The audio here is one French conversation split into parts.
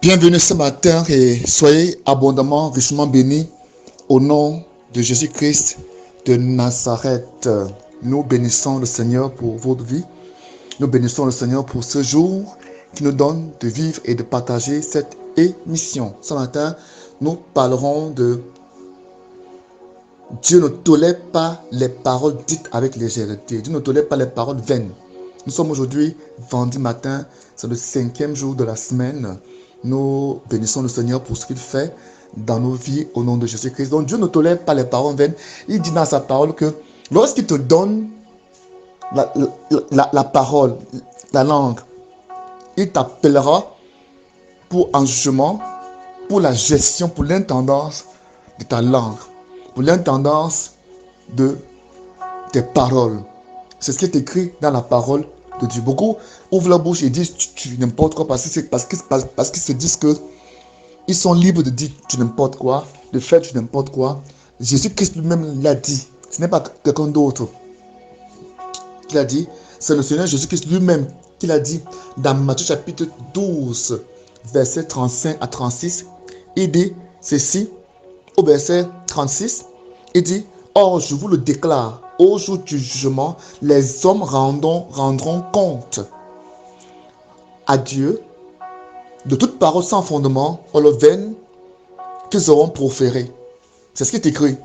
Bienvenue ce matin et soyez abondamment, richement bénis au nom de Jésus-Christ de Nazareth. Nous bénissons le Seigneur pour votre vie. Nous bénissons le Seigneur pour ce jour qui nous donne de vivre et de partager cette émission. Ce matin, nous parlerons de Dieu ne tolère pas les paroles dites avec légèreté. Dieu ne tolère pas les paroles vaines. Nous sommes aujourd'hui vendredi matin, c'est le 5e jour de la semaine. Nous bénissons le Seigneur pour ce qu'il fait dans nos vies au nom de Jésus-Christ. Donc Dieu ne tolère pas les paroles vaines. Il dit dans sa parole que lorsqu'il te donne la parole, la langue, il t'appellera pour un jugement, pour la gestion, pour l'intendance de ta langue, pour l'intendance de tes paroles. C'est ce qui est écrit dans la parole de Dieu. Beaucoup ouvrent la bouche et disent tu n'importe quoi parce qu'ils se disent que ils sont libres de dire tu n'importe quoi, de faire tu n'importe quoi. Jésus-Christ lui-même l'a dit. Ce n'est pas quelqu'un d'autre qui l'a dit. C'est le Seigneur Jésus-Christ lui-même qui l'a dit dans Matthieu chapitre 12, verset 35 à 36. Il dit ceci au verset 36. Il dit « Or, je vous le déclare, au jour du jugement, les hommes rendront compte à Dieu de toute parole sans fondement ou le vaine qu'ils auront proféré. » C'est ce qui est écrit.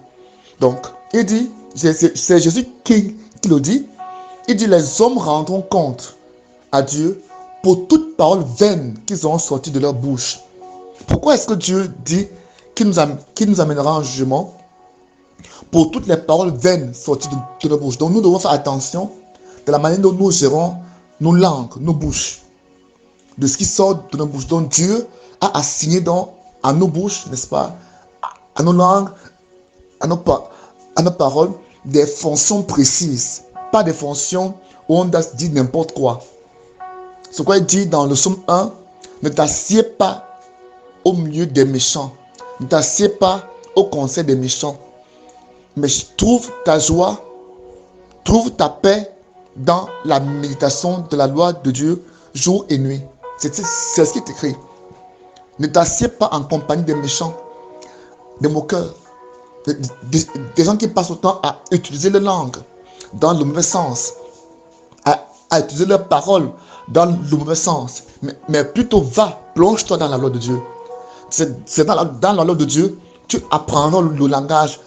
Donc, il dit, c'est Jésus qui le dit, il dit « Les hommes rendront compte à Dieu pour toute parole vaine qu'ils auront sorti de leur bouche. » Pourquoi est-ce que Dieu dit qu'il nous amènera en jugement? Pour toutes les paroles vaines sorties de nos bouches. Donc nous devons faire attention de la manière dont nous gérons nos langues, nos bouches, de ce qui sort de nos bouches. Donc Dieu a assigné à nos bouches, n'est-ce pas, à nos langues, à nos paroles, des fonctions précises, pas des fonctions où on dit n'importe quoi. C'est quoi il dit dans le psaume 1, ne t'assieds pas au milieu des méchants, ne t'assieds pas au conseil des méchants. Mais trouve ta joie, trouve ta paix dans la méditation de la loi de Dieu jour et nuit. C'est ce qui est écrit. Ne t'assieds pas en compagnie des méchants, des moqueurs, des gens qui passent le temps à utiliser leur langue dans le mauvais sens, à utiliser leurs paroles dans le mauvais sens. Mais plutôt va, plonge-toi dans la loi de Dieu. C'est dans la loi de Dieu, tu apprendras le langage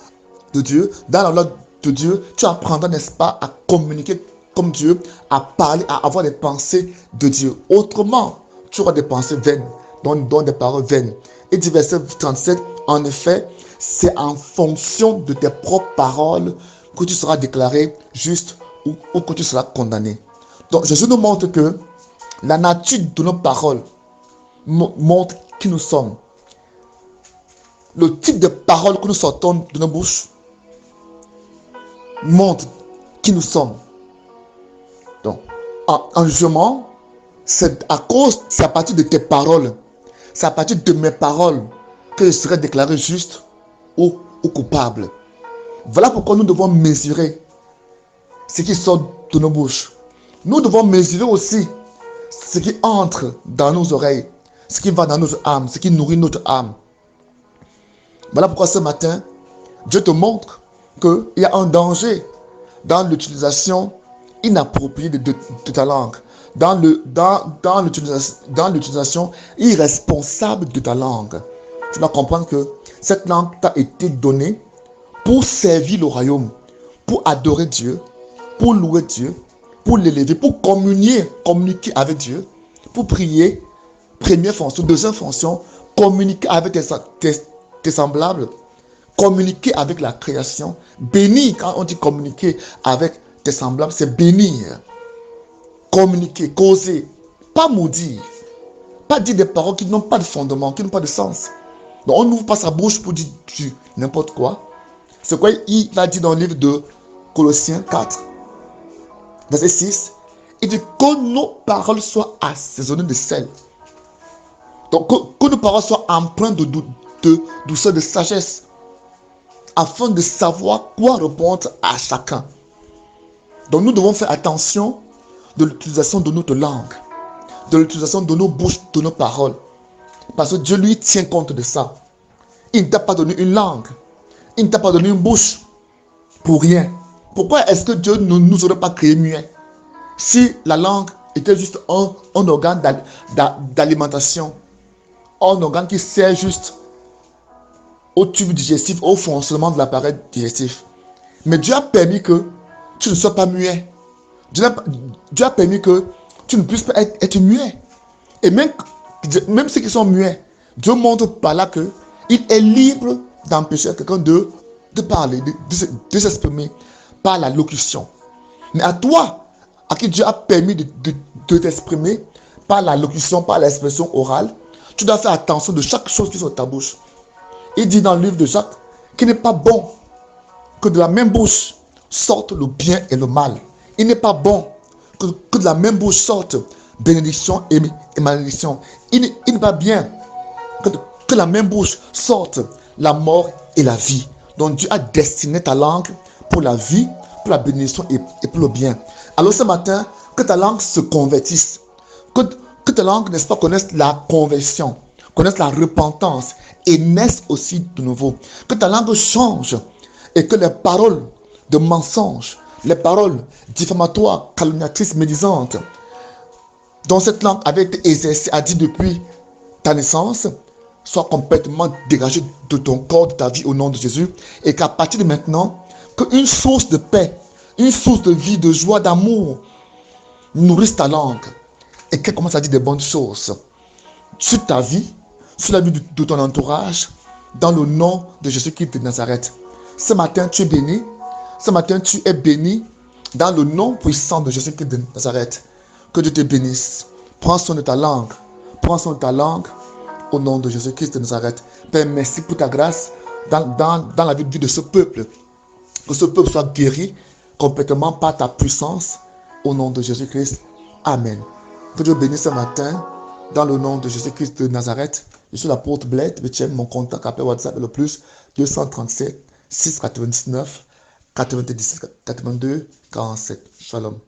de Dieu. Dans la loi de Dieu, tu apprendras, n'est-ce pas, à communiquer comme Dieu, à parler, à avoir des pensées de Dieu. Autrement, tu auras des pensées vaines, donc des paroles vaines. Et dit verset 37, en effet, c'est en fonction de tes propres paroles que tu seras déclaré juste ou que tu seras condamné. Donc Jésus nous montre que la nature de nos paroles montre qui nous sommes. Le type de paroles que nous sortons de nos bouches montre qui nous sommes. Donc, en jugement, c'est à partir de tes paroles, c'est à partir de mes paroles que je serai déclaré juste ou coupable. Voilà pourquoi nous devons mesurer ce qui sort de nos bouches. Nous devons mesurer aussi ce qui entre dans nos oreilles, ce qui va dans notre âme, ce qui nourrit notre âme. Voilà pourquoi ce matin, Dieu te montre qu'il y a un danger dans l'utilisation inappropriée de ta langue, dans l'utilisation irresponsable de ta langue. Tu dois comprendre que cette langue t'a été donnée pour servir le royaume, pour adorer Dieu, pour louer Dieu, pour l'élever, pour communiquer avec Dieu, pour prier. Première fonction, deuxième fonction, communiquer avec tes semblables, communiquer avec la création. Bénir, quand on dit communiquer avec tes semblables, c'est bénir. Communiquer, causer, pas maudire, pas dire des paroles qui n'ont pas de fondement, qui n'ont pas de sens. Donc on n'ouvre pas sa bouche pour dire n'importe quoi. C'est quoi il a dit dans le livre de Colossiens 4, verset 6. Il dit que nos paroles soient assaisonnées de sel. Donc que nos paroles soient empreintes de douceur, de sagesse, afin de savoir quoi répondre à chacun. Donc nous devons faire attention de l'utilisation de notre langue, de l'utilisation de nos bouches, de nos paroles. Parce que Dieu lui tient compte de ça. Il ne t'a pas donné une langue. Il ne t'a pas donné une bouche pour rien. Pourquoi est-ce que Dieu ne nous aurait pas créé muet? Si la langue était juste un organe d'alimentation, un organe qui sert juste au tube digestif, au fonctionnement de l'appareil digestif. Mais Dieu a permis que tu ne sois pas muet. Dieu a permis que tu ne puisses pas être muet. Et même ceux qui sont muets, Dieu montre par là que il est libre d'empêcher quelqu'un de parler, de s'exprimer par la locution. Mais à toi, à qui Dieu a permis de t'exprimer par la locution, par l'expression orale, tu dois faire attention de chaque chose qui est sur ta bouche. Il dit dans le livre de Jacques qu'il n'est pas bon que de la même bouche sorte le bien et le mal. Il n'est pas bon que de la même bouche sorte bénédiction et malédiction. Il n'est pas bien que la même bouche sorte la mort et la vie. Donc Dieu a destiné ta langue pour la vie, pour la bénédiction et pour le bien. Alors ce matin, que ta langue se convertisse. Que ta langue, n'est-ce pas, connaisse la conversion, connaisse la repentance et naisse aussi de nouveau. Que ta langue change et que les paroles de mensonges, les paroles diffamatoires, calomniatrices, médisantes, dont cette langue avait été exercée, a dit depuis ta naissance, soit complètement dégagée de ton corps, de ta vie au nom de Jésus, et qu'à partir de maintenant, qu'une source de paix, une source de vie, de joie, d'amour nourrisse ta langue et qu'elle commence à dire des bonnes choses sur ta vie, sur la vie de ton entourage, dans le nom de Jésus-Christ de Nazareth. Ce matin, tu es béni. Ce matin, tu es béni dans le nom puissant de Jésus-Christ de Nazareth. Que Dieu te bénisse. Prends soin de ta langue. Prends soin de ta langue au nom de Jésus-Christ de Nazareth. Père, merci pour ta grâce dans la vie de ce peuple. Que ce peuple soit guéri complètement par ta puissance au nom de Jésus-Christ. Amen. Que Dieu bénisse ce matin dans le nom de Jésus-Christ de Nazareth. Je suis l'apôtre Bled. Mon contact appel WhatsApp est le plus 237 699 97 82 47. Shalom.